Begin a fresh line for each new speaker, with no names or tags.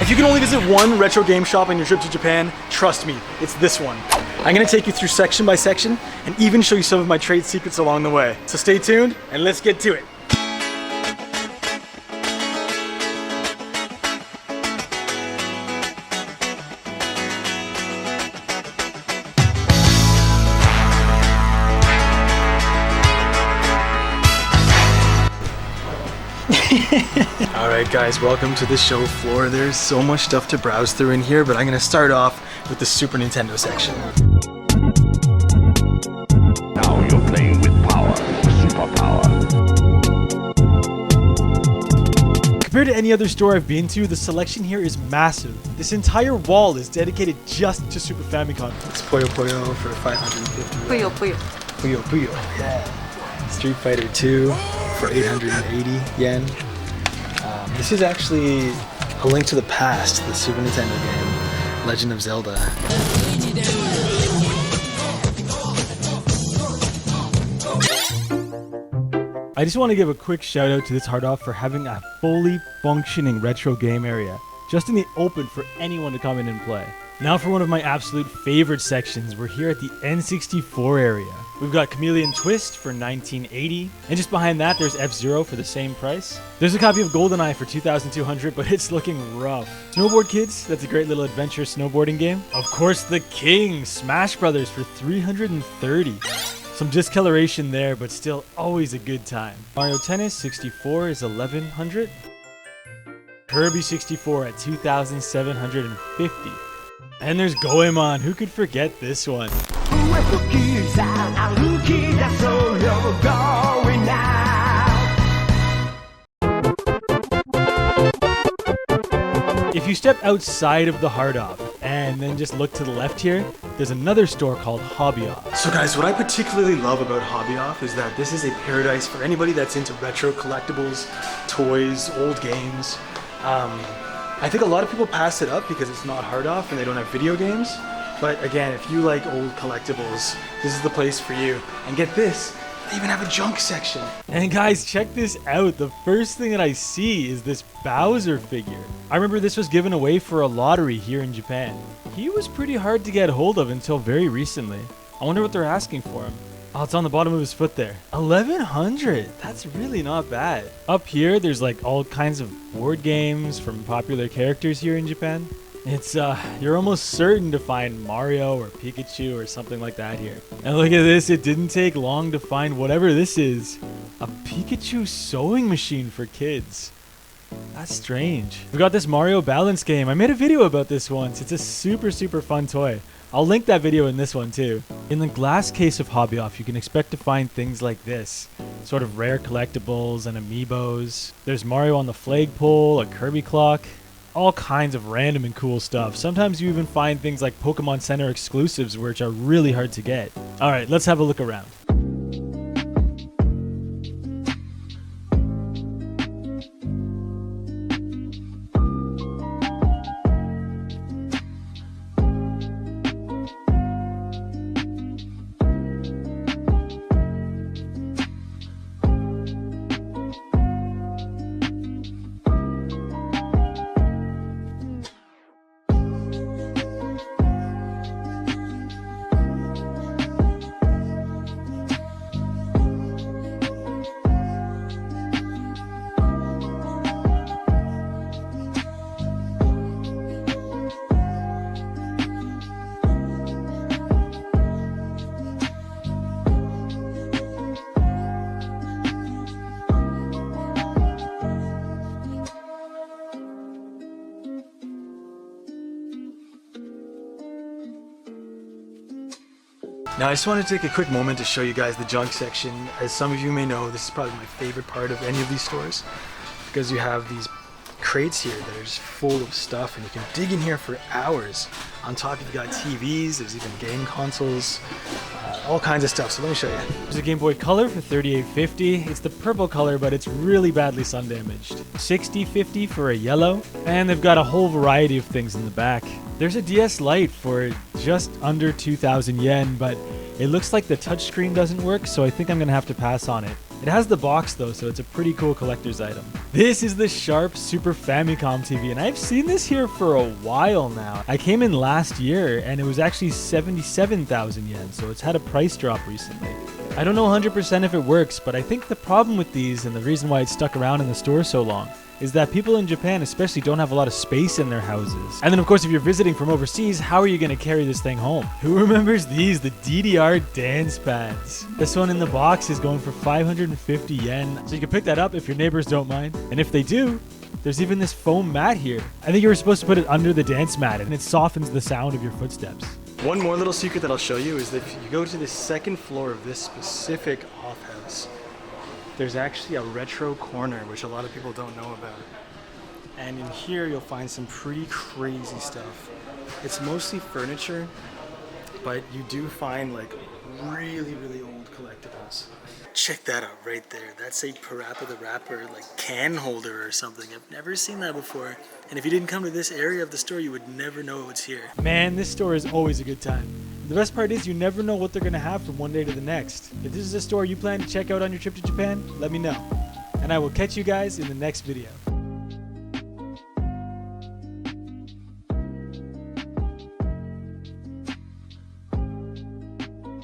If you can only visit one retro game shop on your trip to Japan, trust me, it's this one. I'm gonna take you through section by section and even show you some of my trade secrets along the way. So stay tuned and let's get to it. Alright guys, welcome to the show floor. There's so much stuff to browse through in here, but I'm going to start off with the Super Nintendo section.
Now you're playing with power, superpower.
Compared to any other store I've been to, the selection here is massive. This entire wall is dedicated just to Super Famicom. It's Puyo Puyo for 550.
Puyo Puyo.
Puyo Puyo, yeah. Street Fighter 2 for 880 yen. This is actually A Link to the Past, the Super Nintendo game, Legend of Zelda. I just want to give a quick shout out to this hard off for having a fully functioning retro game area, just in the open for anyone to come in and play. Now for one of my absolute favorite sections, we're here at the N64 area. We've got Chameleon Twist for 1980, and just behind that there's F-Zero for the same price. There's a copy of GoldenEye for 2,200, but it's looking rough. Snowboard Kids, that's a great little adventure snowboarding game. Of course, the king, Smash Brothers for 330. Some discoloration there, but still always a good time. Mario Tennis 64 is 1,100. Kirby 64 at 2,750. And there's Goemon, who could forget this one? If you step outside of the hard off and then just look to the left here, there's another store called Hobby Off. So guys, what I particularly love about Hobby Off is that this is a paradise for anybody that's into retro collectibles, toys, old games. I think a lot of people pass it up because it's not hard off and they don't have video games. But again, if you like old collectibles, this is the place for you. And get this, they even have a junk section. And guys, check this out. The first thing that I see is this Bowser figure. I remember this was given away for a lottery here in Japan. He was pretty hard to get hold of until very recently. I wonder what they're asking for him. Oh, it's on the bottom of his foot there. 1,100. That's really not bad. Up here, there's like all kinds of board games from popular characters here in Japan. It's, you're almost certain to find Mario or Pikachu or something like that here. And look at this. It didn't take long to find whatever this is. A Pikachu sewing machine for kids. That's strange. We got this Mario balance game. I made a video about this once. It's a super, super fun toy. I'll link that video in this one too. In the glass case of Hobby Off, you can expect to find things like this. Sort of rare collectibles and amiibos. There's Mario on the flagpole, a Kirby clock. All kinds of random and cool stuff. Sometimes you even find things like Pokemon Center exclusives, which are really hard to get. Alright, let's have a look around. Now I just want to take a quick moment to show you guys the junk section. As some of you may know, this is probably my favorite part of any of these stores because you have these crates here that are just full of stuff and you can dig in here for hours. On top you've got TVs, there's even game consoles, all kinds of stuff. So let me show you. There's a Game Boy Color for $38.50. It's the purple color, but it's really badly sun damaged. $60.50 for a yellow, and they've got a whole variety of things in the back. There's a DS Lite for just under 2,000 yen, but it looks like the touchscreen doesn't work, so I think I'm gonna have to pass on it. It has the box though, so it's a pretty cool collector's item. This is the Sharp Super Famicom TV, and I've seen this here for a while now. I came in last year and it was actually 77,000 yen, so it's had a price drop recently. I don't know 100% if it works, but I think the problem with these and the reason why it's stuck around in the store so long is that people in Japan especially don't have a lot of space in their houses. And then of course if you're visiting from overseas, how are you going to carry this thing home? Who remembers these? The DDR dance pads. This one in the box is going for 550 yen. So you can pick that up if your neighbors don't mind. And if they do, there's even this foam mat here. I think you were supposed to put it under the dance mat and it softens the sound of your footsteps. One more little secret that I'll show you is that if you go to the second floor of this specific off house, there's actually a retro corner, which a lot of people don't know about. And in here, you'll find some pretty crazy stuff. It's mostly furniture, but you do find like really, really old collectibles. Check that out right there. That's a Parappa the Rapper like can holder or something. I've never seen that before. And if you didn't come to this area of the store, you would never know it's here. Man, this store is always a good time. The best part is you never know what they're going to have from one day to the next. If this is a store you plan to check out on your trip to Japan, let me know. And I will catch you guys in the next video.